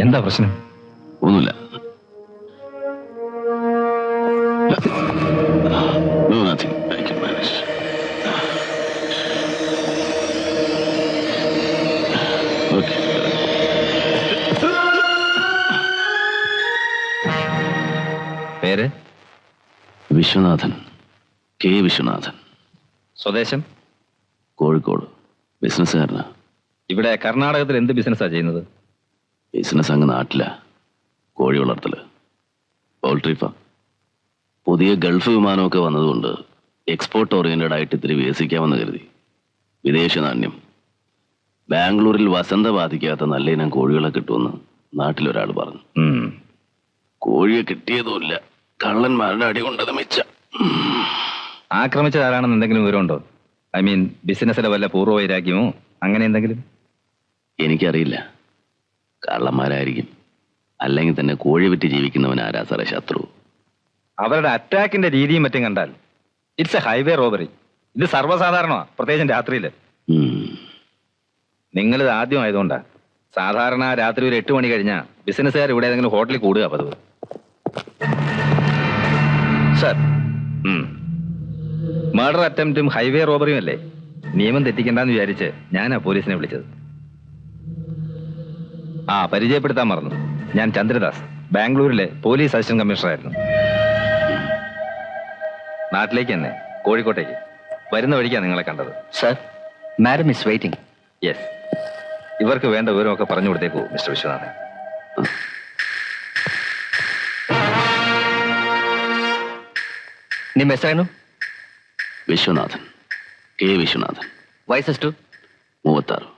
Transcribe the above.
എന്താ പ്രശ്നം? ഒന്നുമില്ല. പേര്? വിശ്വനാഥൻ, കെ വിശ്വനാഥൻ. സ്വദേശം? കോഴിക്കോട്. ബിസിനസ്സുകാരനാ. ഇവിടെ കർണാടകത്തിൽ എന്ത് ബിസിനസ്സാ ചെയ്യുന്നത്? ബിസിനസ് അങ്ങ് നാട്ടില. കോഴി വളർത്തല്, പൗൾട്രി ഫാം. പുതിയ ഗൾഫ് വിമാനമൊക്കെ വന്നതുകൊണ്ട് എക്സ്പോർട്ട് ഓറിയന്റഡ് ആയിട്ട് ഇത്തിരി വികസിക്കാമെന്ന് കരുതി. വിദേശ നാണ്യം. ബാംഗ്ലൂരിൽ വസന്ത ബാധിക്കാത്ത നല്ല ഇനം കോഴികളെ കിട്ടുമെന്ന് നാട്ടിലൊരാൾ പറഞ്ഞു. കോഴിയെ കിട്ടിയതുമില്ല, കള്ളന്മാരുടെ അടി കൊണ്ടത് മിച്ച. ആക്രമിച്ചതാരാണെന്ന് എന്തെങ്കിലും വിവരമുണ്ടോ? ഐ മീൻ ബിസിനസ്സിലെ വല്ല പൂർവ്വ വൈരാഗ്യമോ അങ്ങനെ എന്തെങ്കിലും? എനിക്കറിയില്ല. കള്ളന്മാരായിരിക്കും, അല്ലെങ്കിൽ തന്നെ കോഴി വിറ്റ് ജീവിക്കുന്നവൻ ആരാ സാറേ ശത്രു? അവരുടെ അറ്റാക്കിന്റെ രീതിയും മറ്റും കണ്ടാൽ ഇറ്റ്സ് എ ഹൈവേ റോബറി. ഇത് സർവ്വസാധാരണമാണ്, പ്രത്യേകിച്ചും രാത്രിയിൽ. നിങ്ങളിത് ആദ്യം ആയതുകൊണ്ടാ. സാധാരണ രാത്രി ഒരു 8 മണി കഴിഞ്ഞാൽ ബിസിനസ്സുകാർ ഇവിടെ ഏതെങ്കിലും ഹോട്ടലിൽ കൂടുക പതിവ്. സർ, മർഡർ അറ്റംപ്റ്റും ഹൈവേ റോബറിയും അല്ലേ? നിയമം തെറ്റിക്കണ്ടെന്ന് വിചാരിച്ച് ഞാനാ പോലീസിനെ വിളിച്ചത്. പരിചയപ്പെടുത്താൻ മറന്നു. ഞാൻ ചന്ദ്രദാസ്, ബാംഗ്ലൂരിലെ പോലീസ് അസിസ്റ്റന്റ് കമ്മീഷണറായിരുന്നു. നാട്ടിലേക്ക് തന്നെ, കോഴിക്കോട്ടേക്ക് വരുന്ന വഴിക്കാണ് നിങ്ങളെ കണ്ടത്. Sir, madam is waiting. Yes, ഇവർക്ക് വേണ്ട വിവരമൊക്കെ പറഞ്ഞു കൊടുത്തേക്കൂ മിസ്റ്റർ വിശ്വനാഥൻ. ನಿಮ್ಮ ಹೆಸರೇನು? ವಿಶ್ವನಾಥನ್, ಕೆ ವಿಶ್ವನಾಥನ್. ವಯಸ್ಸೆಷ್ಟು? 36.